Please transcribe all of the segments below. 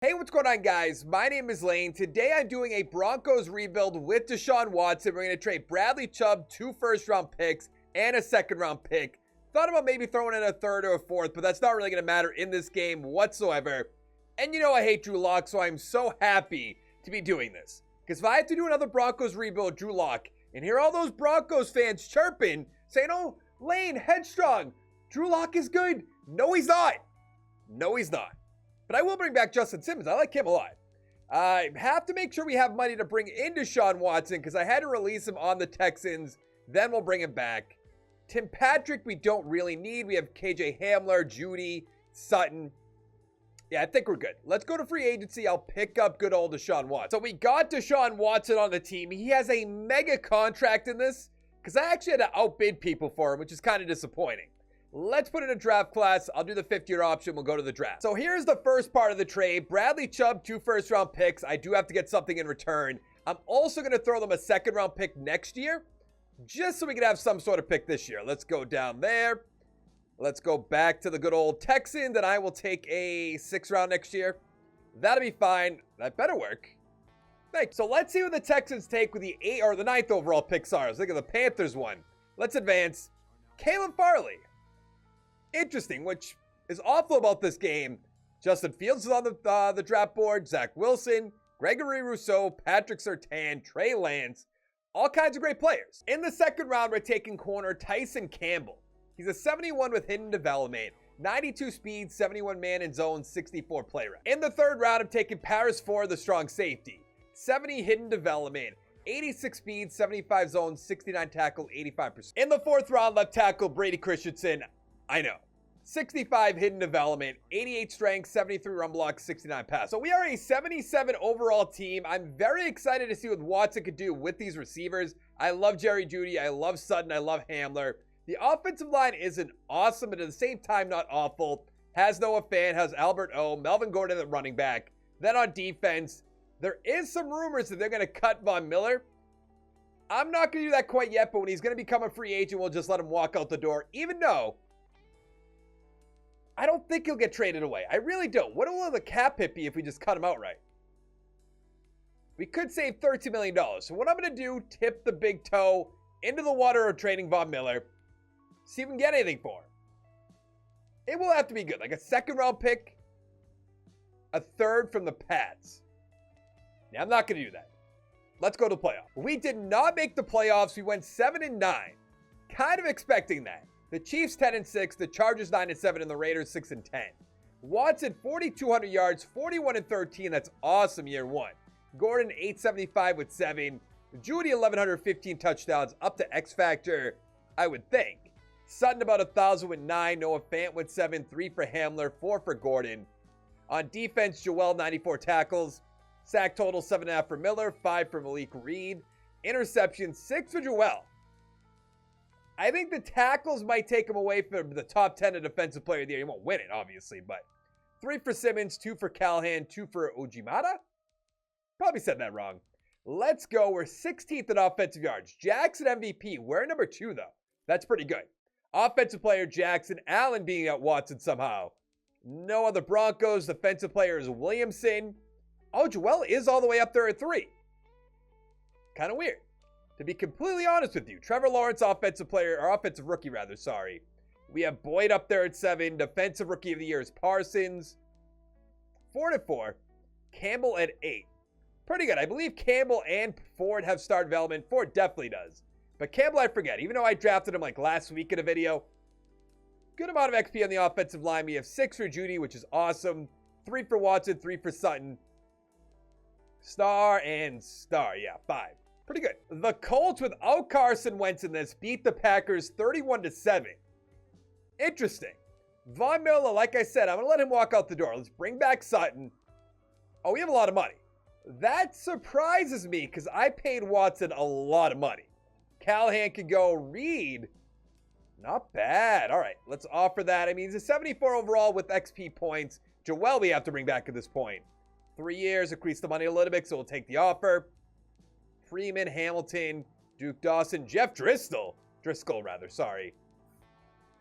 Hey, what's going on, guys? My name is Lane. Today I'm doing a Broncos rebuild with Deshaun Watson. We're going to trade Bradley Chubb, 2 first-round picks, and a second-round pick. Thought about maybe throwing in a third or a fourth, but that's not really going to matter in this game whatsoever. And you know I hate Drew Lock, so I'm so happy to be doing this. Because if I have to do another Broncos rebuild, Drew Lock, and hear all those Broncos fans chirping, saying, oh, Lane, headstrong, Drew Lock is good. No, he's not. No, he's not. But I will bring back Justin Simmons. I like him a lot. I have to make sure we have money to bring in Deshaun Watson because I had to release him on the Texans. Then we'll bring him back. Tim Patrick, we don't really need. We have KJ Hamler, Judy, Sutton. Yeah, I think we're good. Let's go to free agency. I'll pick up good old Deshaun Watson. So we got Deshaun Watson on the team. He has a mega contract in this because I actually had to outbid people for him, which is kind of disappointing. Let's put in a draft class. I'll do the 50-year option. We'll go to the draft. So here's the first part of the trade. Bradley Chubb, 2 first-round picks. I do have to get something in return. I'm also going to throw them a second-round pick next year, just so we can have some sort of pick this year. Let's go down there. Let's go back to the good old Texans, and I will take a 6th round next year. That'll be fine. That better work. Thanks. So let's see what the Texans take with the 8th or the 9th overall pick. Sorry, I was thinking of the Panthers one. Let's advance. Caleb Farley. Interesting, which is awful about this game. Justin Fields is on the draft board. Zach Wilson, Gregory Rousseau, Patrick Surtain, Trey Lance. All kinds of great players. In the 2nd round, we're taking corner Tyson Campbell. He's a 71 with hidden development, 92 speed, 71 man in zone, 64 play rate. In the 3rd round, I'm taking Paris Ford, the strong safety. 70 hidden development, 86 speed, 75 zone, 69 tackle, 85%. In the 4th round, left tackle Brady Christensen. I know. 65 hidden development, 88 strength, 73 run block, 69 pass. So we are a 77 overall team. I'm very excited to see what Watson could do with these receivers. I love Jerry Jeudy. I love Sutton. I love Hamler. The offensive line isn't awesome, but at the same time, not awful. Has Noah Fant, has Albert O, Melvin Gordon at running back. Then on defense, there is some rumors that they're going to cut Von Miller. I'm not going to do that quite yet, but when he's going to become a free agent, we'll just let him walk out the door, even though I don't think he'll get traded away. I really don't. What will the cap hit be if we just cut him outright? We could save $13 million. So what I'm going to do, tip the big toe into the water of trading Von Miller. See if we can get anything for him. It will have to be good. Like a 2nd round pick. A 3rd from the Pats. Now, I'm not going to do that. Let's go to the playoffs. We did not make the playoffs. We went 7-9. Kind of expecting that. The Chiefs 10-6, the Chargers 9-7, and the Raiders 6-10. Watson 4,200 yards, 41-13. That's awesome year 1. Gordon 875 with 7. Judy 1,115 touchdowns, up to X Factor, I would think. Sutton about 1,000 with 9. Noah Fant with 7. 3 for Hamler, 4 for Gordon. On defense, Joel 94 tackles. Sack total 7.5 for Miller, 5 for Malik Reed. Interception 6 for Joel. I think the tackles might take him away from the top 10 of defensive player of the year. He won't win it, obviously, but 3 for Simmons, 2 for Callahan, 2 for Ojimata. Probably said that wrong. Let's go. We're 16th in offensive yards. Jackson MVP. We're number 2, though. That's pretty good. Offensive player Jackson. Allen being at Watson somehow. No other Broncos. Defensive player is Williamson. Oh, Joel is all the way up there at 3. Kind of weird. To be completely honest with you, Trevor Lawrence, offensive rookie rather, sorry. We have Boyd up there at 7. Defensive rookie of the year is Parsons. 4-4. Campbell at 8. Pretty good. I believe Campbell and Ford have star development. Ford definitely does. But Campbell, I forget. Even though I drafted him like last week in a video. Good amount of XP on the offensive line. We have 6 for Judy, which is awesome. 3 for Watson, 3 for Sutton. Star and star. Yeah, 5. Pretty good. The Colts without Carson Wentz in this beat the Packers 31-7. Interesting. Von Miller, like I said, I'm going to let him walk out the door. Let's bring back Sutton. Oh, we have a lot of money. That surprises me because I paid Watson a lot of money. Callahan could go. Reed, not bad. All right, let's offer that. I mean, he's a 74 overall with XP points. Joel we have to bring back at this point. 3 years, increase the money a little bit, so we'll take the offer. Freeman, Hamilton, Duke Dawson, Jeff Driscoll. Driscoll, rather, sorry.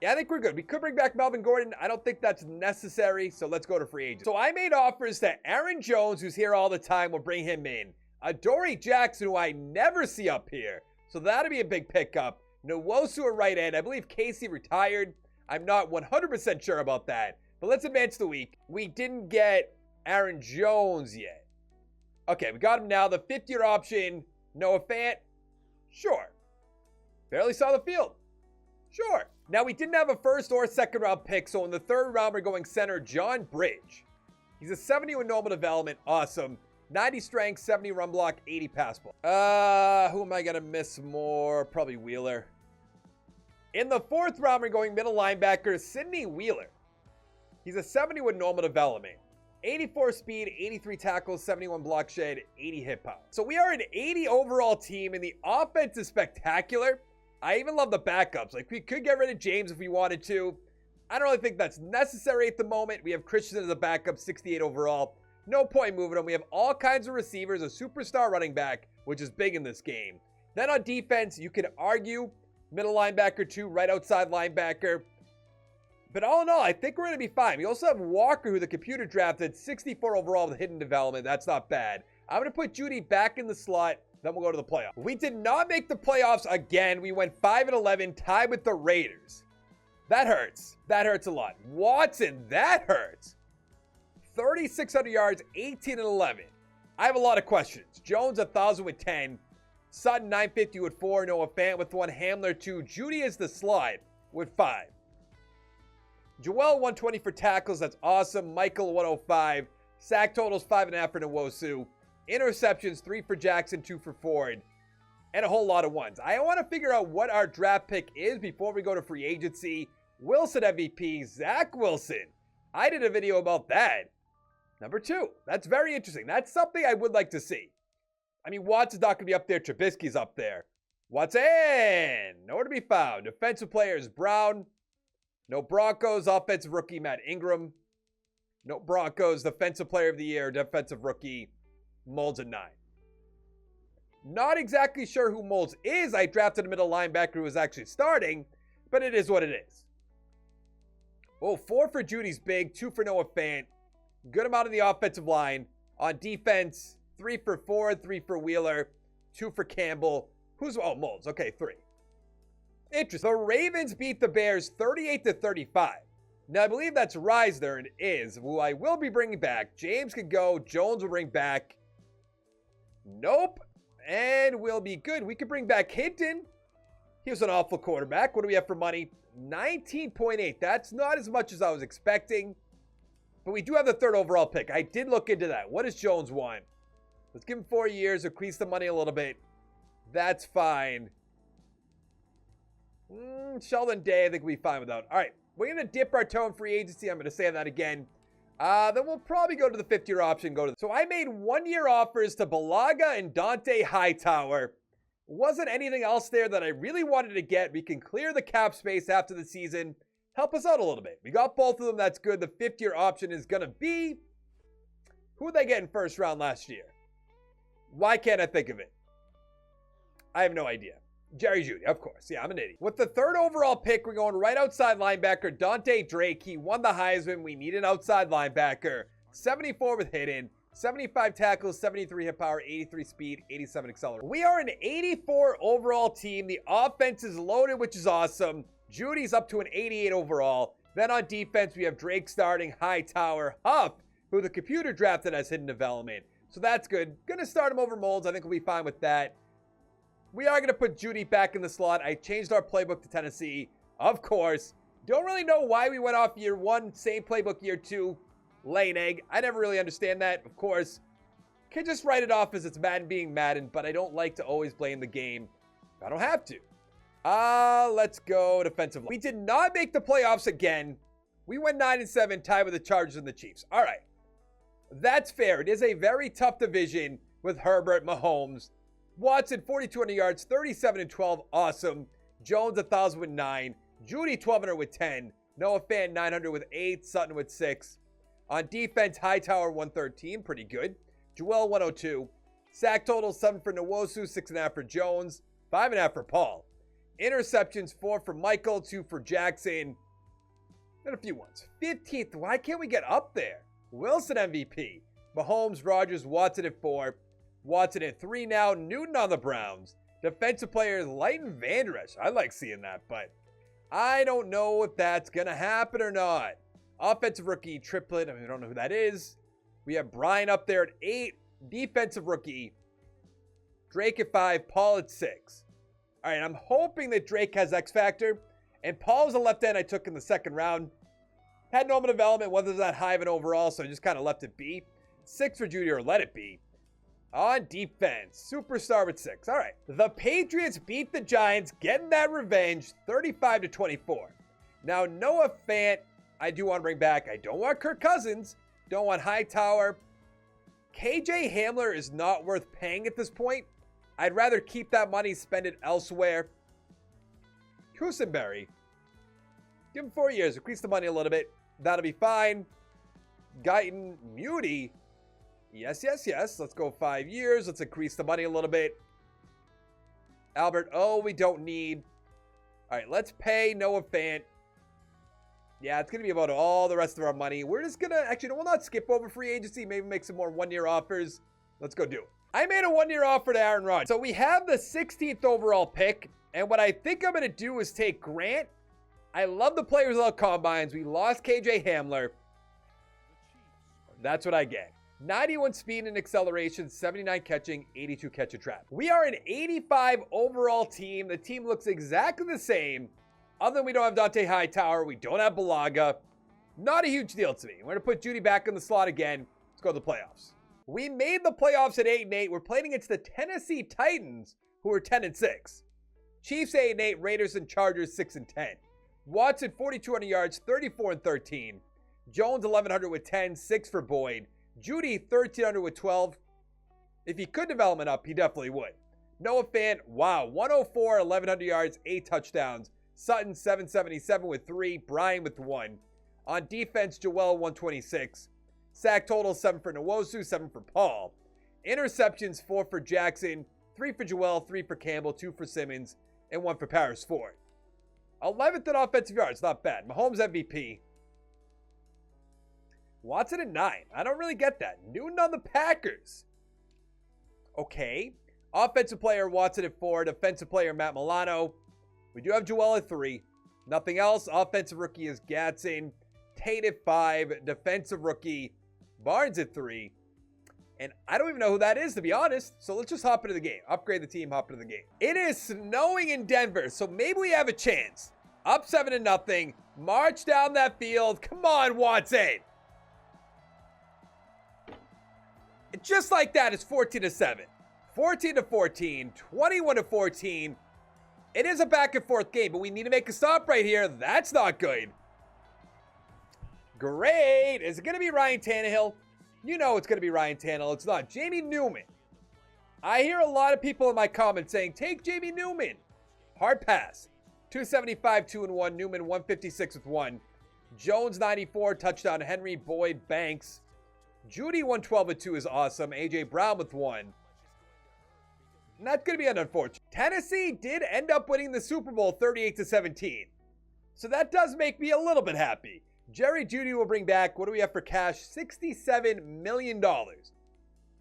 Yeah, I think we're good. We could bring back Melvin Gordon. I don't think that's necessary, so let's go to free agent. So I made offers that Aaron Jones, who's here all the time, will bring him in. Adoree Jackson, who I never see up here, so that'll be a big pickup. Nwosu at right end. I believe Casey retired. I'm not 100% sure about that, but let's advance the week. We didn't get Aaron Jones yet. Okay, we got him now. The 5th-year option, Noah Fant. Sure. Barely saw the field. Sure. Now, we didn't have a first or second round pick, so in the 3rd round, we're going center John Bridge. He's a 70 with normal development. Awesome. 90 strength, 70 run block, 80 pass ball. Who am I going to miss more? Probably Wheeler. In the 4th round, we're going middle linebacker Sidney Wheeler. He's a 70 with normal development. 84 speed, 83 tackles, 71 block shed, 80 hit power. So we are an 80 overall team, and the offense is spectacular. I even love the backups. Like, we could get rid of James if we wanted to. I don't really think that's necessary at the moment. We have Christian as a backup, 68 overall. No point moving him. We have all kinds of receivers, a superstar running back, which is big in this game. Then on defense, you could argue middle linebacker 2, right outside linebacker. But all in all, I think we're going to be fine. We also have Walker, who the computer drafted, 64 overall with hidden development. That's not bad. I'm going to put Judy back in the slot. Then we'll go to the playoffs. We did not make the playoffs again. We went 5-11, tied with the Raiders. That hurts. That hurts a lot. Watson, that hurts. 3,600 yards, 18-11. I have a lot of questions. Jones, 1,000 with 10. Sutton, 950 with 4. Noah Fant with 1. Hamler, 2. Judy is the slide with 5. Joel, 120 for tackles. That's awesome. Michael, 105. Sack totals, 5.5 for Nwosu. Interceptions, 3 for Jackson, 2 for Ford, and a whole lot of ones. I want to figure out what our draft pick is before we go to free agency. Wilson MVP, Zach Wilson. I did a video about that. Number 2. That's very interesting. That's something I would like to see. I mean, Watson's not going to be up there. Trubisky's up there. Watson, nowhere to be found. Defensive players, Brown. No Broncos. Offensive rookie, Matt Ingram. No Broncos. Defensive player of the year, defensive rookie, Molds at 9. Not exactly sure who Molds is. I drafted a middle linebacker who was actually starting, but it is what it is. Oh, 4 for Judy's big, 2 for Noah Fant. Good amount on the offensive line. On defense, 3 for Ford, 3 for Wheeler, 2 for Campbell. Molds. Okay, 3. Interesting. The Ravens beat the Bears 38-35. Now, I believe that's Reisner, and is, who I will be bringing back. James could go. Jones will bring back. Nope. And we'll be good. We could bring back Hinton. He was an awful quarterback. What do we have for money? 19.8. That's not as much as I was expecting. But we do have the 3rd overall pick. I did look into that. What does Jones want? Let's give him 4 years. Increase the money a little bit. That's fine. Sheldon Day, I think we'll be fine without. All right. We're going to dip our toe in free agency. I'm going to say that again. Then we'll probably go to the 5th-year option. So I made 1-year offers to Balaga and Dante Hightower. Wasn't anything else there that I really wanted to get. We can clear the cap space after the season. Help us out a little bit. We got both of them. That's good. The 5th-year option is going to be... Who did they get in 1st round last year? Why can't I think of it? I have no idea. Jerry Jeudy, of course. Yeah, I'm an idiot. With the 3rd overall pick, we're going right outside linebacker, Dante Drake. He won the Heisman. We need an outside linebacker. 74 with hidden, 75 tackles, 73 hit power, 83 speed, 87 acceleration. We are an 84 overall team. The offense is loaded, which is awesome. Judy's up to an 88 overall. Then on defense, we have Drake starting, Hightower, Huff, who the computer drafted as hidden development. So that's good. Gonna start him over Molds. I think we'll be fine with that. We are going to put Judy back in the slot. I changed our playbook to Tennessee, of course. Don't really know why we went off year 1, same playbook year 2, lay an egg. I never really understand that, of course. Can just write it off as it's Madden being Madden, but I don't like to always blame the game. I don't have to. Let's go defensive line. We did not make the playoffs again. We went 9-7, tied with the Chargers and the Chiefs. All right. That's fair. It is a very tough division with Herbert, Mahomes. Watson, 4,200 yards, 37-12, awesome. Jones, 1,000 with 9. Judy, 1,200 with 10. Noah Fant, 900 with 8. Sutton with 6. On defense, Hightower, 113, pretty good. Joel, 102. Sack total, 7 for Nwosu, 6.5 for Jones, 5.5 for Paul. Interceptions, 4 for Michael, 2 for Jackson. And a few ones. 15th, why can't we get up there? Wilson MVP. Mahomes, Rodgers, Watson at 4. Watson at 3 now. Newton on the Browns. Defensive players, Leighton Vander Esch. I like seeing that, but I don't know if that's going to happen or not. Offensive rookie, triplet. I don't know who that is. We have Brian up there at 8. Defensive rookie, Drake at 5. Paul at 6. All right, I'm hoping that Drake has X Factor. And Paul's a left end I took in the second round. Had normal development, wasn't that high of an overall, so I just kind of left it be. 6 for Judy, or let it be. On defense, superstar with 6. All right, the Patriots beat the Giants, getting that revenge, 35-24. Now, Noah Fant, I do want to bring back. I don't want Kirk Cousins. Don't want Hightower. KJ Hamler is not worth paying at this point. I'd rather keep that money, spend it elsewhere. Kusenberry, give him 4 years, increase the money a little bit. That'll be fine. Guyton, Muty, yes. Let's go 5 years. Let's increase the money a little bit. Albert, we don't need. All right, let's pay Noah Fant. Yeah, it's going to be about all the rest of our money. We're just going to, actually, no, we'll not skip over free agency. Maybe make some more one-year offers. Let's go do it. I made a one-year offer to Aaron Rodgers. So we have the 16th overall pick. And what I think I'm going to do is take Grant. I love the players without combines. We lost KJ Hamler. That's what I get. 91 speed and acceleration, 79 catching, 82 catch and trap. We are an 85 overall team. The team looks exactly the same. Other than we don't have Dante Hightower. We don't have Balaga. Not a huge deal to me. We're going to put Judy back in the slot again. Let's go to the playoffs. We made the playoffs at 8-8. We're playing against the Tennessee Titans, who are 10-6. Chiefs 8-8, Raiders and Chargers 6-10. Watson 4,200 yards, 34-13. Jones 1,100 with 10, 6 for Boyd. Judy 1,300 with 12. If he could development up, he definitely would. Noah Fant, wow, 104, 1,100 yards, 8 touchdowns. Sutton 777 with 3. Brian with 1. On defense, Joel 126. Sack total 7 for Nwosu, 7 for Paul. Interceptions 4 for Jackson, 3 for Joel, 3 for Campbell, 2 for Simmons, and 1 for Paris Ford. 11th in offensive yards, not bad. Mahomes MVP. Watson at 9. I don't really get that. Newton on the Packers. Okay. Offensive player Watson at 4. Defensive player Matt Milano. We do have Joel at 3. Nothing else. Offensive rookie is Gatson. Tate at 5. Defensive rookie Barnes at 3. And I don't even know who that is, to be honest. So let's just hop into the game. Upgrade the team, hop into the game. It is snowing in Denver, so maybe we have a chance. Up 7-0. March down that field. Come on, Watson. Just like that, it's 14-7. 14-14. 21-14. It is a back and forth game, but we need to make a stop right here. That's not good. Great. Is it going to be Ryan Tannehill? You know it's going to be Ryan Tannehill. It's not. Jamie Newman. I hear a lot of people in my comments saying, take Jamie Newman. Hard pass. 275, 2-1. Newman, 156 with 1. Jones, 94. Touchdown. Henry, Boyd, Banks. Judy, 112 with 2 is awesome. A.J. Brown with 1. And that's going to be an unfortunate. Tennessee did end up winning the Super Bowl 38-17. So that does make me a little bit happy. Jerry Judy will bring back, what do we have for cash? $67 million.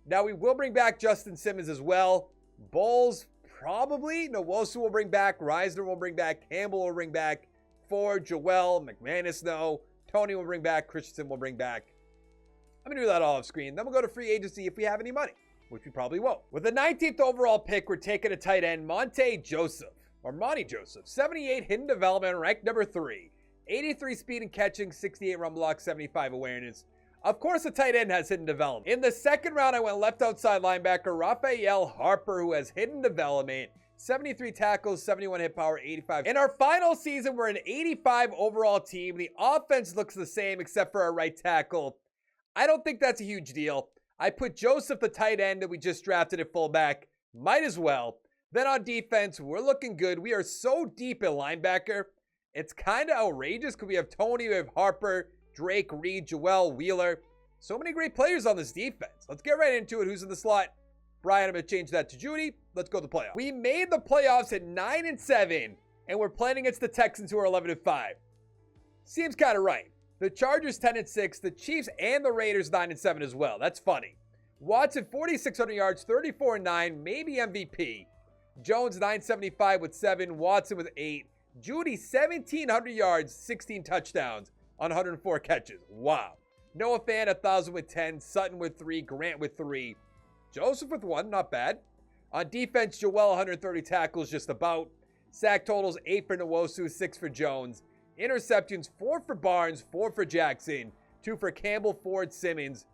Now, we will bring back Justin Simmons as well. Bulls, probably. Nwosu will bring back. Reisner will bring back. Campbell will bring back. Ford, Joel, McManus, no. Tony will bring back. Christensen will bring back. I'm going to do that all off screen. Then we'll go to free agency if we have any money, which we probably won't. With the 19th overall pick, we're taking a tight end, Monty Joseph. 78 hidden development, ranked number 3. 83 speed and catching, 68 run block, 75 awareness. Of course, the tight end has hidden development. In the second round, I went left outside linebacker, Raphael Harper, who has hidden development. 73 tackles, 71 hit power, 85. In our final season, we're an 85 overall team. The offense looks the same except for our right tackle. I don't think that's a huge deal. I put Joseph, the tight end that we just drafted at fullback. Might as well. Then on defense, we're looking good. We are so deep at linebacker. It's kind of outrageous because we have Tony, we have Harper, Drake, Reed, Joel, Wheeler. So many great players on this defense. Let's get right into it. Who's in the slot? Brian, I'm going to change that to Judy. Let's go to the playoffs. We made the playoffs at 9-7, and we're playing against the Texans, who are 11-5. Seems kind of right. The Chargers 10-6, the Chiefs and the Raiders 9-7 as well. That's funny. Watson 4,600 yards, 34-9, maybe MVP. Jones 975 with 7, Watson with 8. Judy 1,700 yards, 16 touchdowns on 104 catches. Wow. Noah Fan 1,000 with 10, Sutton with 3, Grant with 3. Joseph with 1, not bad. On defense, Joel 130 tackles, just about. Sack totals 8 for Nwosu, 6 for Jones. Interceptions 4 for Barnes, 4 for Jackson, 2 for Campbell, Ford, Simmons,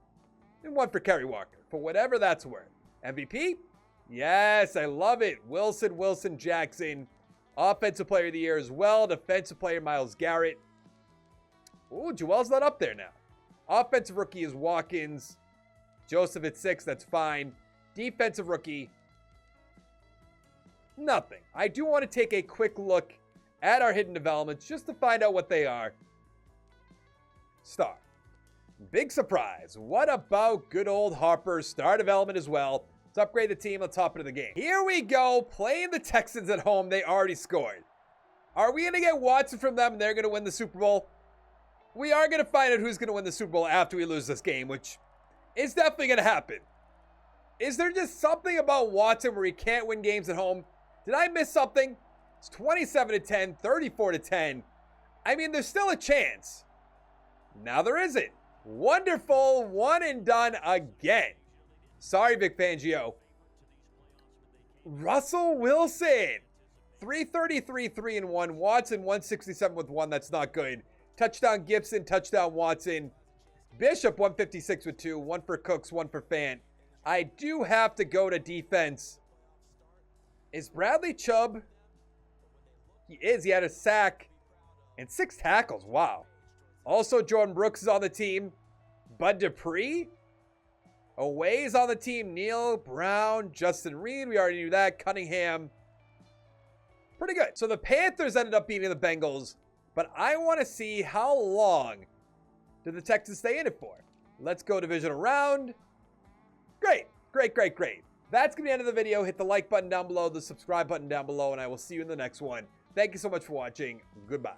and 1 for Kerry Walker, for whatever that's worth. MVP? Yes, I love it. Wilson, Jackson. Offensive Player of the Year as well. Defensive Player, Myles Garrett. Ooh, Joel's not up there now. Offensive Rookie is Watkins. Joseph at 6, that's fine. Defensive Rookie, nothing. I do want to take a quick look at our hidden developments just to find out what they are. Star. Big surprise. What about good old Harper? Star development as well. Let's upgrade the team. Let's hop into the game. Here we go. Playing the Texans at home. They already scored. Are we going to get Watson from them and they're going to win the Super Bowl? We are going to find out who's going to win the Super Bowl after we lose this game, which is definitely going to happen. Is there just something about Watson where he can't win games at home? Did I miss something? It's 27-10, 34-10. I mean, there's still a chance. Now there isn't. Wonderful. One and done again. Sorry, Vic Fangio. Russell Wilson. 333, 3-1. Watson, 167 with 1. That's not good. Touchdown Gibson, touchdown Watson. Bishop, 156 with 2. 1 for Cooks, 1 for Fant. I do have to go to defense. Is Bradley Chubb? He is. He had a sack and 6 tackles. Wow. Also, Jordan Brooks is on the team. Bud Dupree? Away is on the team. Neil Brown, Justin Reed. We already knew that. Cunningham. Pretty good. So the Panthers ended up beating the Bengals. But I want to see how long did the Texans stay in it for. Let's go divisional round. Great. That's going to be the end of the video. Hit the like button down below, the subscribe button down below, and I will see you in the next one. Thank you so much for watching. Goodbye.